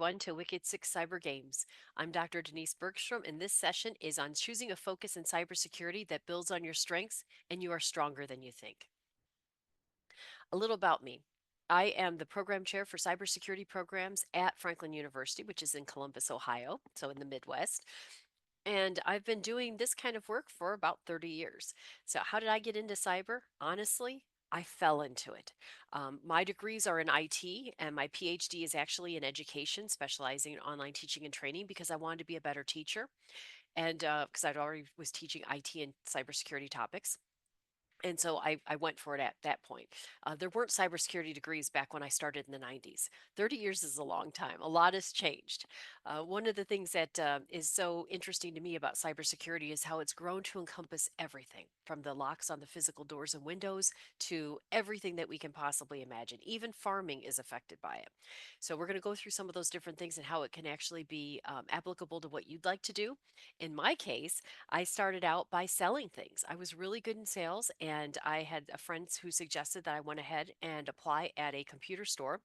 everyone, to Wicked 6 Cyber Games. I'm Dr. Denise Bergstrom, and this session is on choosing a focus in cybersecurity that builds on your strengths and you are stronger than you think. A little about me. I am the program chair for cybersecurity programs at Franklin University, which is in Columbus, Ohio, so in the Midwest. And I've been doing this kind of work for about 30 years. So, how did I get into cyber? Honestly, I fell into it. My degrees are in IT, and my PhD is actually in education, specializing in online teaching and training because I wanted to be a better teacher. And because I'd already was teaching IT and cybersecurity topics. And so I went for it at that point. There weren't cybersecurity degrees back when I started in the 90s. 30 years is a long time. A lot has changed. One of the things that is so interesting to me about cybersecurity is how it's grown to encompass everything from the locks on the physical doors and windows to everything that we can possibly imagine. Even farming is affected by it. So we're going to go through some of those different things and how it can actually be applicable to what you'd like to do. In my case, I started out by selling things. I was really good in sales, and I had a friend who suggested that I went ahead and apply at a computer store,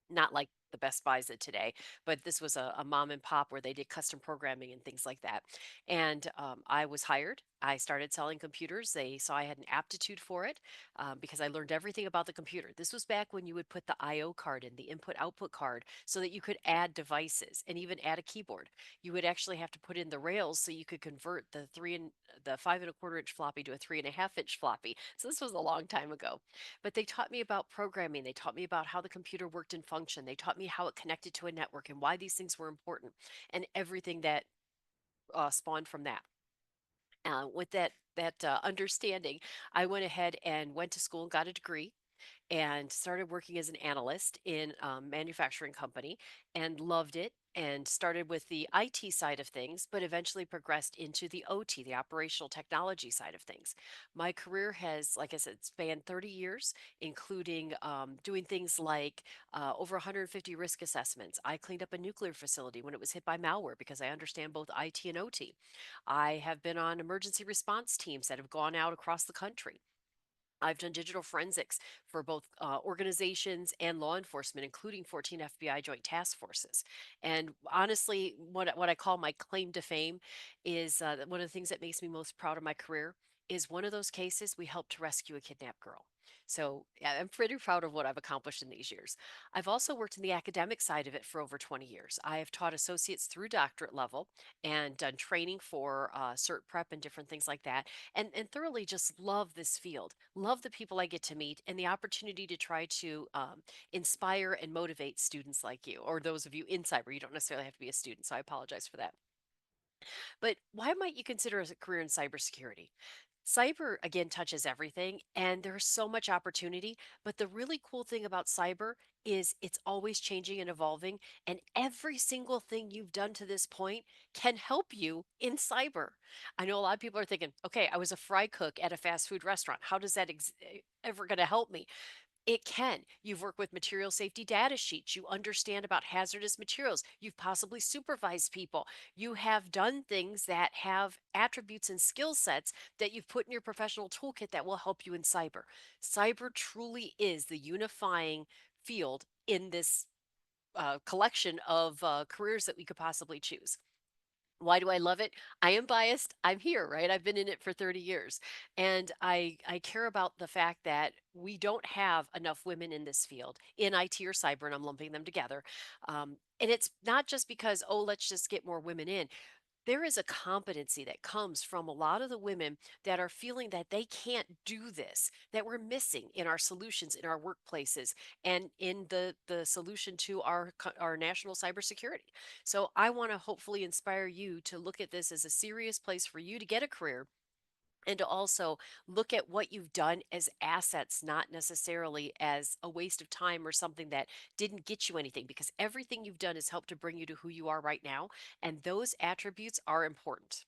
not like the Best Buys of today, but this was a mom and pop where they did custom programming and things like that. And I was hired. I started selling computers. They saw I had an aptitude for it because I learned everything about the computer. This was back when you would put the I/O card in, the input output card, so that you could add devices and even add a keyboard. You would actually have to put in the rails so you could convert the 5 1/4 inch floppy to a 3 1/2 inch floppy. So this was a long time ago. But they taught me about programming. They taught me about how the computer worked and functioned. They taught me how it connected to a network and why these things were important and everything that spawned from that. With that understanding, I went ahead and went to school and got a degree and started working as an analyst in a manufacturing company and loved it and started with the IT side of things, but eventually progressed into the OT, the operational technology side of things. My career has, like I said, spanned 30 years, including doing things like over 150 risk assessments. I cleaned up a nuclear facility when it was hit by malware because I understand both IT and OT. I have been on emergency response teams that have gone out across the country. I've done digital forensics for both organizations and law enforcement, including 14 FBI joint task forces. And honestly, what I call my claim to fame is one of the things that makes me most proud of my career is one of those cases we helped to rescue a kidnapped girl. So yeah, I'm pretty proud of what I've accomplished in these years. I've also worked in the academic side of it for over 20 years. I have taught associates through doctorate level and done training for cert prep and different things like that and thoroughly just love this field, love the people I get to meet, and the opportunity to try to inspire and motivate students like you, or those of you in cyber. You don't necessarily have to be a student, so I apologize for that. But why might you consider a career in cybersecurity? Cyber, again, touches everything, and there's so much opportunity. But the really cool thing about cyber is it's always changing and evolving, and every single thing you've done to this point can help you in cyber. I know a lot of people are thinking, okay, I was a fry cook at a fast food restaurant. How does that ever going to help me? It can. You've worked with material safety data sheets. You understand about hazardous materials. You've possibly supervised people. You have done things that have attributes and skill sets that you've put in your professional toolkit that will help you in cyber. Cyber truly is the unifying field in this collection of careers that we could possibly choose. Why do I love it? I am biased. I'm here, right? I've been in it for 30 years. And I care about the fact that we don't have enough women in this field, in IT or cyber, and I'm lumping them together. And it's not just because, oh, let's just get more women in. There is a competency that comes from a lot of the women that are feeling that they can't do this, that we're missing in our solutions, in our workplaces, and in the solution to our national cybersecurity. So I want to hopefully inspire you to look at this as a serious place for you to get a career and to also look at what you've done as assets, not necessarily as a waste of time or something that didn't get you anything, because everything you've done has helped to bring you to who you are right now. And those attributes are important.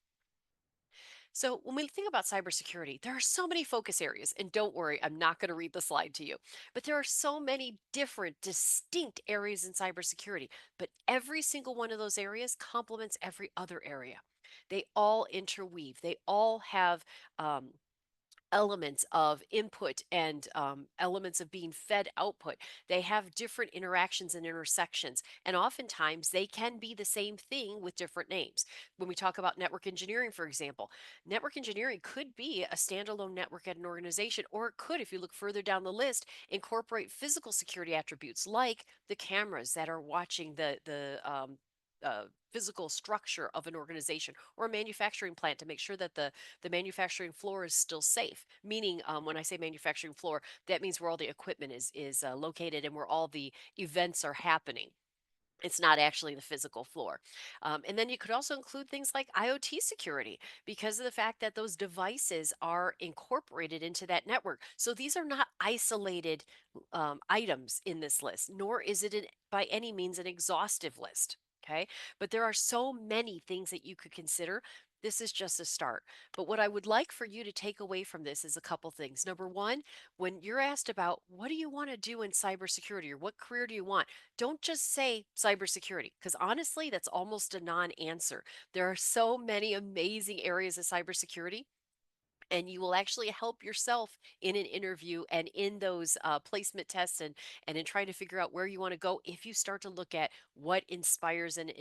So, when we think about cybersecurity, there are so many focus areas. And don't worry, I'm not going to read the slide to you, but there are so many different, distinct areas in cybersecurity. But every single one of those areas complements every other area. They all interweave, they all have um, elements of input and elements of being fed output. They have different interactions and intersections, and oftentimes they can be the same thing with different names. When we talk about network engineering, for example, network engineering could be a standalone network at an organization, or it could, if you look further down the list, incorporate physical security attributes like the cameras that are watching the physical structure of an organization or a manufacturing plant to make sure that the manufacturing floor is still safe. Meaning, when I say manufacturing floor, that means where all the equipment is located and where all the events are happening. It's not actually the physical floor. And then you could also include things like IoT security because of the fact that those devices are incorporated into that network. So these are not isolated items in this list, nor is it by any means an exhaustive list. Okay. But there are so many things that you could consider. This is just a start. But what I would like for you to take away from this is a couple things. Number one, when you're asked about what do you want to do in cybersecurity or what career do you want, don't just say cybersecurity, because honestly, that's almost a non answer. There are so many amazing areas of cybersecurity, and you will actually help yourself in an interview and in those placement tests and in trying to figure out where you want to go if you start to look at what inspires and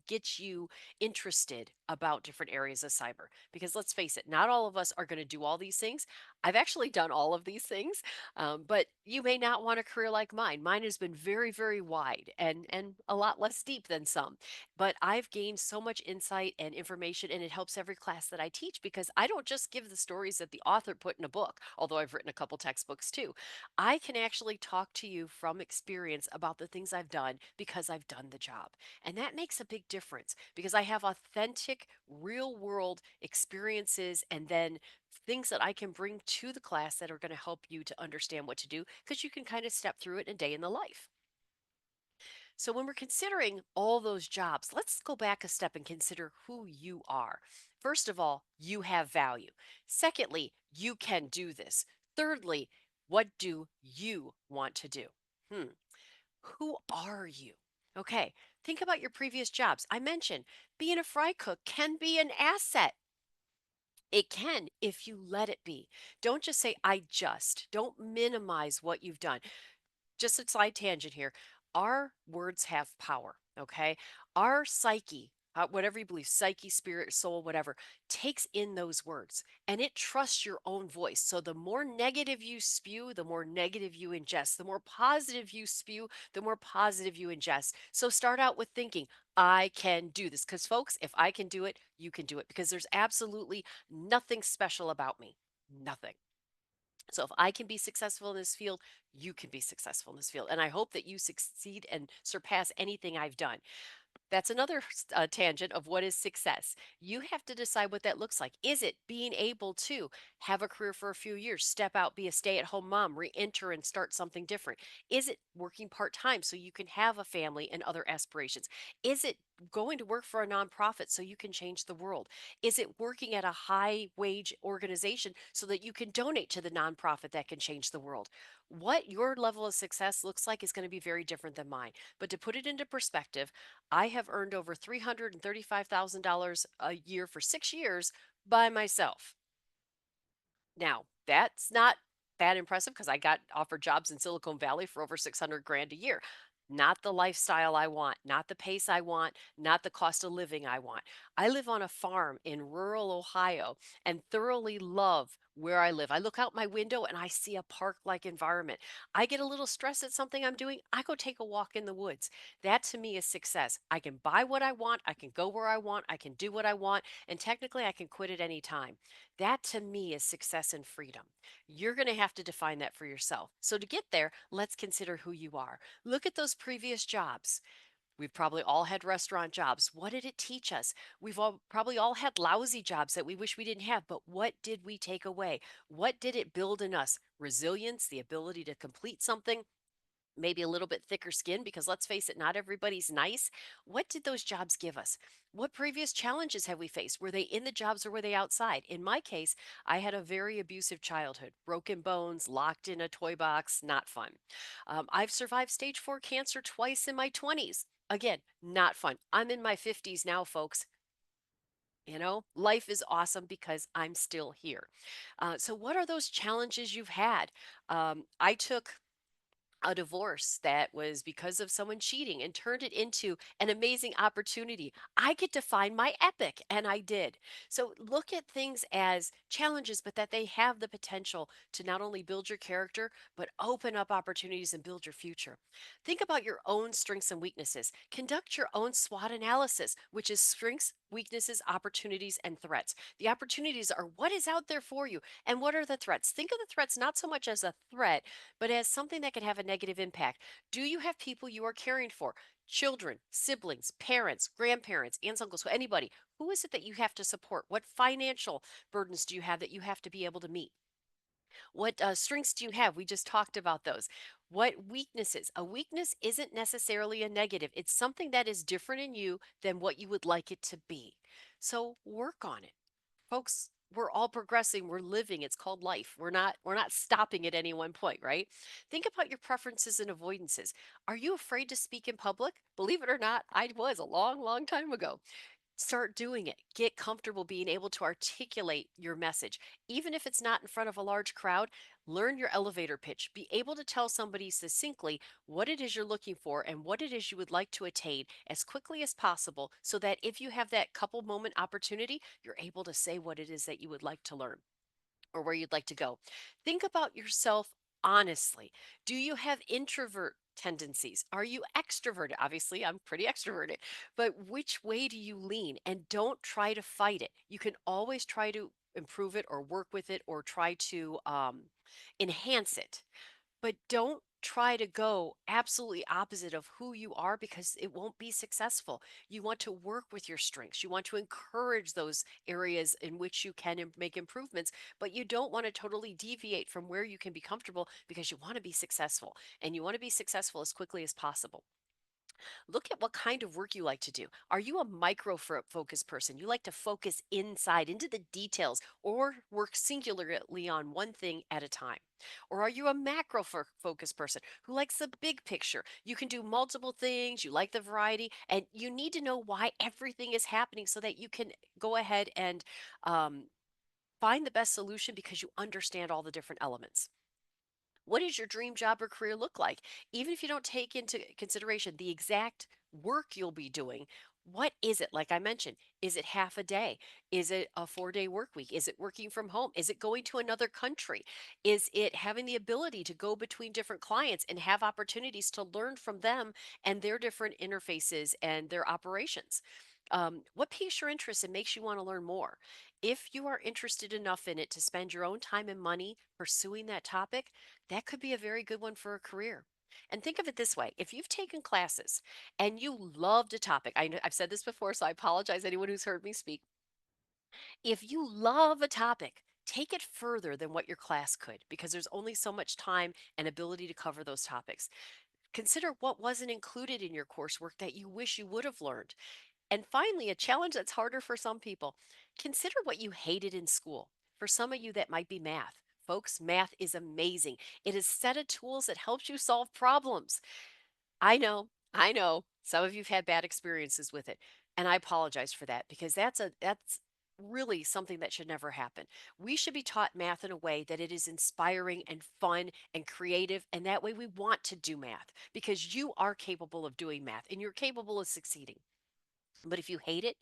gets you interested about different areas of cyber. Because let's face it, not all of us are going to do all these things. I've actually done all of these things, but you may not want a career like mine. Mine has been very, very wide and a lot less deep than some, but I've gained so much insight and information, and it helps every class that I teach because I don't just give the stories that the author put in a book, although I've written a couple textbooks too. I can actually talk to you from experience about the things I've done because I've done the job. And that makes a big difference because I have authentic, real world experiences and then things that I can bring to the class that are going to help you to understand what to do because you can kind of step through it in a day in the life. So, when we're considering all those jobs, let's go back a step and consider who you are. First of all, you have value. Secondly, you can do this. Thirdly, what do you want to do? Hmm. Who are you? Okay, think about your previous jobs. I mentioned being a fry cook can be an asset. It can if you let it be. Don't just say, I just. Don't minimize what you've done. Just a slight tangent here. Our words have power, okay? Our psyche, whatever you believe, psyche, spirit, soul, whatever, takes in those words and it trusts your own voice. So the more negative you spew, the more negative you ingest. The more positive you spew, the more positive you ingest. So start out with thinking, I can do this. Because, folks, if I can do it, you can do it because there's absolutely nothing special about me. Nothing. So if I can be successful in this field, you can be successful in this field. And I hope that you succeed and surpass anything I've done. That's another tangent of what is success. You have to decide what that looks like. Is it being able to have a career for a few years, step out, be a stay at home mom, re enter and start something different? Is it working part time so you can have a family and other aspirations? Is it going to work for a nonprofit so you can change the world? Is it working at a high wage organization so that you can donate to the nonprofit that can change the world? What your level of success looks like is going to be very different than mine. But to put it into perspective, I have earned over $335,000 a year for 6 years by myself. Now, that's not that impressive because I got offered jobs in Silicon Valley for over 600 grand a year. Not the lifestyle I want, not the pace I want, not the cost of living I want. I live on a farm in rural Ohio and thoroughly love where I live. I look out my window and I see a park like environment. I get a little stressed at something I'm doing. I go take a walk in the woods. That to me is success. I can buy what I want. I can go where I want. I can do what I want. And technically, I can quit at any time. That to me is success and freedom. You're going to have to define that for yourself. So to get there, let's consider who you are. Look at those previous jobs. We've probably all had restaurant jobs. What did it teach us? We've all probably all had lousy jobs that we wish we didn't have, but what did we take away? What did it build in us? Resilience, the ability to complete something, maybe a little bit thicker skin because let's face it, not everybody's nice. What did those jobs give us? What previous challenges have we faced? Were they in the jobs or were they outside? In my case, I had a very abusive childhood, broken bones, locked in a toy box, not fun. I've survived stage 4 cancer twice in my 20s. Again, not fun. I'm in my 50s now, folks. Life is awesome because I'm still here. So, what are those challenges you've had? I took a divorce that was because of someone cheating and turned it into an amazing opportunity. I get to find my epic, and I did. So look at things as challenges, but that they have the potential to not only build your character, but open up opportunities and build your future. Think about your own strengths and weaknesses. Conduct your own SWOT analysis, which is strengths, weaknesses, opportunities, and threats. The opportunities are what is out there for you, and what are the threats? Think of the threats not so much as a threat, but as something that can have a negative impact. Do you have people you are caring for? Children, siblings, parents, grandparents, aunts, uncles, so anybody. Who is it that you have to support? What financial burdens do you have that you have to be able to meet? What strengths do you have? We just talked about those. What weaknesses? A weakness isn't necessarily a negative. It's something that is different in you than what you would like it to be. So work on it. Folks, we're all progressing, we're living. It's called life. We're not stopping at any one point, right? Think about your preferences and avoidances. Are you afraid to speak in public? Believe it or not, I was a long time ago. Start doing it. Get comfortable being able to articulate your message. Even if it's not in front of a large crowd, learn your elevator pitch. Be able to tell somebody succinctly what it is you're looking for and what it is you would like to attain as quickly as possible so that if you have that couple moment opportunity, you're able to say what it is that you would like to learn or where you'd like to go. Think about yourself honestly. Do you have introvert tendencies? Are you extroverted? Obviously, I'm pretty extroverted, but which way do you lean? And don't try to fight it. You can always try to improve it or work with it or try to enhance it, but don't try to go absolutely opposite of who you are because it won't be successful. You want to work with your strengths. You want to encourage those areas in which you can make improvements, but you don't want to totally deviate from where you can be comfortable because you want to be successful and you want to be successful as quickly as possible. Look at what kind of work you like to do. Are you a micro focused person? You like to focus inside into the details or work singularly on one thing at a time? Or are you a macro focused person who likes the big picture? You can do multiple things, you like the variety, and you need to know why everything is happening so that you can go ahead and um, find the best solution because you understand all the different elements. What does your dream job or career look like? Even if you don't take into consideration the exact work you'll be doing, what is it? Like I mentioned, is it half a day? Is it a 4 day work week? Is it working from home? Is it going to another country? Is it having the ability to go between different clients and have opportunities to learn from them and their different interfaces and their operations? What piques your interest and makes you want to learn more? If you are interested enough in it to spend your own time and money pursuing that topic, that could be a very good one for a career. And think of it this way, if you've taken classes and you loved a topic, I've said this before, so I apologize anyone who's heard me speak. If you love a topic, take it further than what your class could because there's only so much time and ability to cover those topics. Consider what wasn't included in your coursework that you wish you would have learned. And finally, a challenge that's harder for some people. Consider what you hated in school. For some of you, that might be math. Folks, math is amazing. It is a set of tools that helps you solve problems. I know. Some of you've had bad experiences with it, and I apologize for that because that's really something that should never happen. We should be taught math in a way that it is inspiring and fun and creative, and that way we want to do math because you are capable of doing math and you're capable of succeeding. But if you hate it,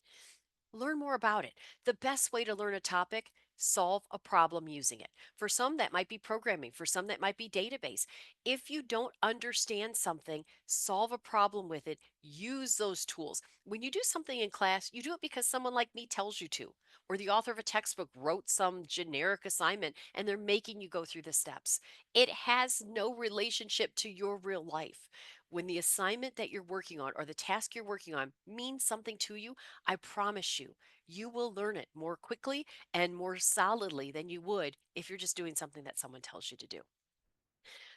learn more about it. The best way to learn a topic, solve a problem using it. For some, that might be programming. For some, that might be database. If you don't understand something, solve a problem with it. Use those tools. When you do something in class, you do it because someone like me tells you to, or the author of a textbook wrote some generic assignment and they're making you go through the steps. It has no relationship to your real life. When the assignment that you're working on or the task you're working on means something to you, I promise you, you will learn it more quickly and more solidly than you would if you're just doing something that someone tells you to do.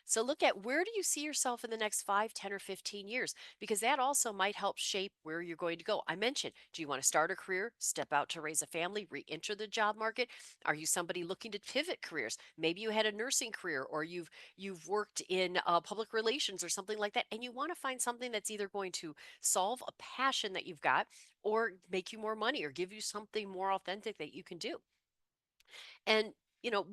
So look at, where do you see yourself in the next 5, 10, or 15 years? Because that also might help shape where you're going to go. I mentioned, do you want to start a career, step out to raise a family, re-enter the job market? Are you somebody looking to pivot careers? Maybe you had a nursing career, or you've worked in public relations or something like that, and you want to find something that's either going to solve a passion that you've got, or make you more money, or give you something more authentic that you can do. And,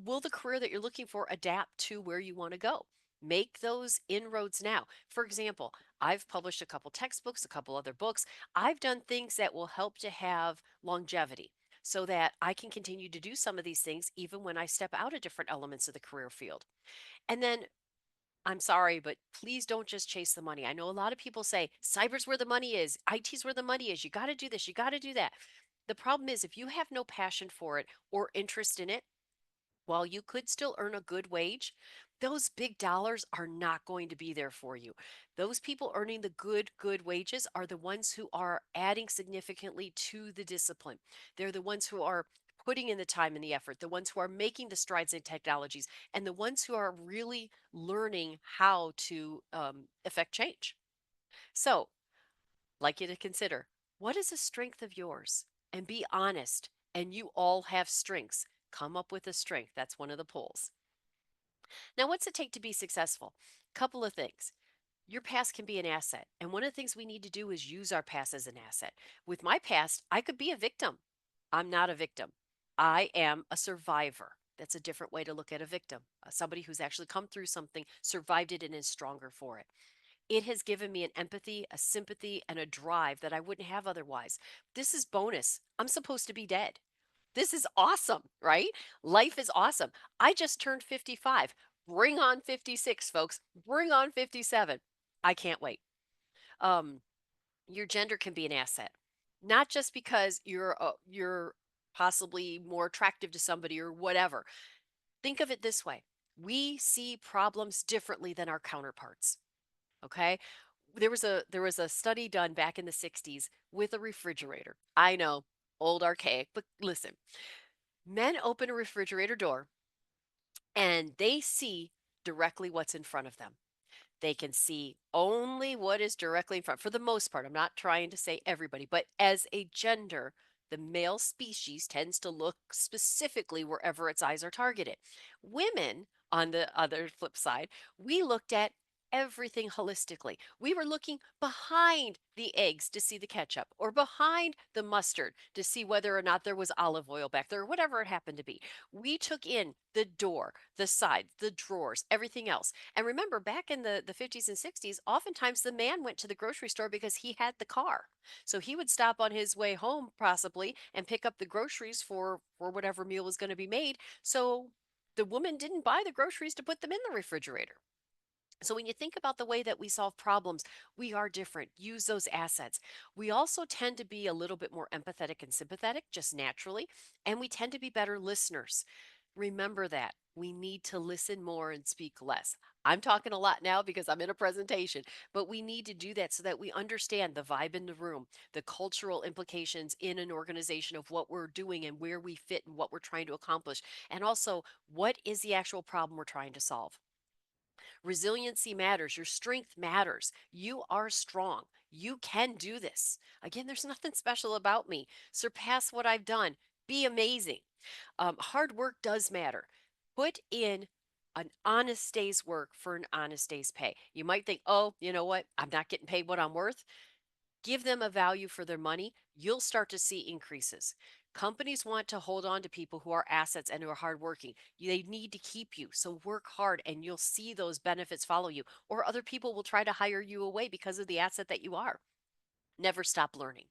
will the career that you're looking for adapt to where you want to go? Make those inroads now. For example, I've published a couple textbooks, a couple other books. I've done things that will help to have longevity so that I can continue to do some of these things even when I step out of different elements of the career field. And then, I'm sorry, but please don't just chase the money. I know a lot of people say cyber's where the money is, IT's where the money is. You got to do this, you got to do that. The problem is, if you have no passion for it or interest in it, while you could still earn a good wage, those big dollars are not going to be there for you. Those people earning the good wages are the ones who are adding significantly to the discipline. They're the ones who are putting in the time and the effort, the ones who are making the strides in technologies, and the ones who are really learning how to affect change. So, like you to consider, what is a strength of yours? And be honest. And you all have strengths. Come up with a strength. That's one of the polls. Now, what's it take to be successful? Couple of things. Your past can be an asset. And one of the things we need to do is use our past as an asset. With my past, I could be a victim. I'm not a victim. I am a survivor. That's a different way to look at a victim. Somebody who's actually come through something, survived it, and is stronger for it. It has given me an empathy, a sympathy, and a drive that I wouldn't have otherwise. This is bonus. I'm supposed to be dead. This is awesome, right? Life is awesome. I just turned 55. Bring on 56, folks. Bring on 57. I can't wait. Um, your gender can be an asset, not just because you're possibly more attractive to somebody or whatever. Think of it this way: we see problems differently than our counterparts. Okay, there was a study done back in the 60s with a refrigerator. I know, old archaic, but listen. Men open a refrigerator door and they see directly what's in front of them. They can see only what is directly in front, for the most part. I'm not trying to say everybody, but as a gender, the male species tends to look specifically wherever its eyes are targeted. Women, on the other flip side, we looked at everything holistically. We were looking behind the eggs to see the ketchup, or behind the mustard to see whether or not there was olive oil back there, or whatever it happened to be. We took in the door, the side, the drawers, everything else. And remember, back in the 50s and 60s, oftentimes the man went to the grocery store because he had the car. So he would stop on his way home, possibly, and pick up the groceries for whatever meal was going to be made. So the woman didn't buy the groceries to put them in the refrigerator. So when you think about the way that we solve problems, we are different. Use those assets. We also tend to be a little bit more empathetic and sympathetic, just naturally, and we tend to be better listeners. Remember that. We need to listen more and speak less. I'm talking a lot now because I'm in a presentation, but we need to do that so that we understand the vibe in the room, the cultural implications in an organization of what we're doing and where we fit and what we're trying to accomplish, and also what is the actual problem we're trying to solve. Resiliency matters. Your strength matters. You are strong. You can do this. Again, there's nothing special about me. Surpass what I've done. Be amazing. Hard work does matter. Put in an honest day's work for an honest day's pay. You might think, oh, you know what? I'm not getting paid what I'm worth. Give them a value for their money. You'll start to see increases. Companies want to hold on to people who are assets and who are hardworking. They need to keep you. So work hard and you'll see those benefits follow you. Or other people will try to hire you away because of the asset that you are. Never stop learning.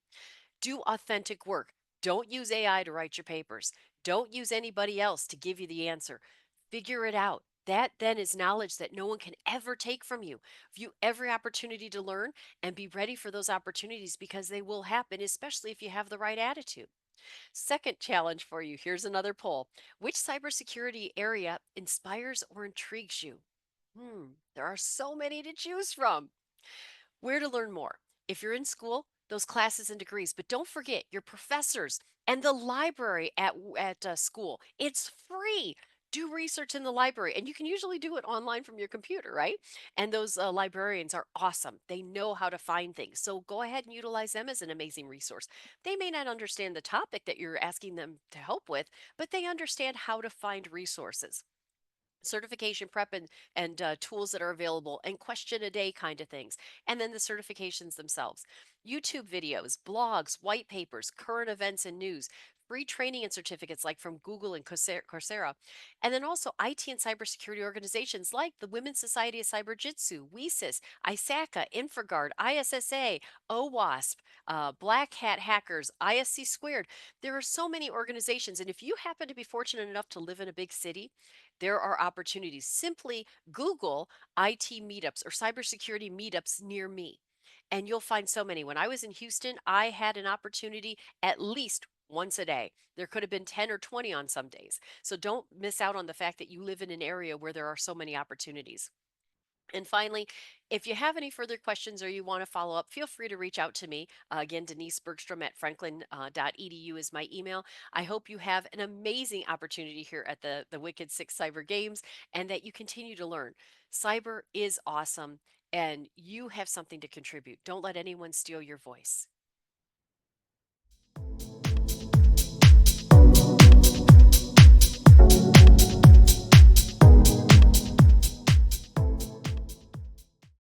Do authentic work. Don't use AI to write your papers. Don't use anybody else to give you the answer. Figure it out. That then is knowledge that no one can ever take from you. View every opportunity to learn and be ready for those opportunities because they will happen, especially if you have the right attitude. Second challenge for you, here's another poll. Which cybersecurity area inspires or intrigues you? There are so many to choose from. Where to learn more? If you're in school, those classes and degrees, but don't forget your professors and the library at school. It's free. Do research in the library, and you can usually do it online from your computer, right? And those librarians are awesome. They know how to find things. So go ahead and utilize them as an amazing resource. They may not understand the topic that you're asking them to help with, but they understand how to find resources, certification prep, and tools that are available, and question a day kind of things, and then the certifications themselves, YouTube videos, blogs, white papers, current events and news, free training and certificates like from Google and Coursera, and then also IT and cybersecurity organizations like the Women's Society of Cyber Jitsu, WESIS, ISACA, InfraGard, ISSA, OWASP, Black Hat Hackers, ISC Squared. There are so many organizations, and if you happen to be fortunate enough to live in a big city, there are opportunities. Simply Google IT meetups or cybersecurity meetups near me, and you'll find so many. When I was in Houston, I had an opportunity at least once a day. There could have been 10 or 20 on some days. So don't miss out on the fact that you live in an area where there are so many opportunities. And finally, if you have any further questions or you want to follow up, feel free to reach out to me. Again, Denise Bergstrom at franklin.edu is my email. I hope you have an amazing opportunity here at the Wicked6 Cyber Games and that you continue to learn. Cyber is awesome and you have something to contribute. Don't let anyone steal your voice.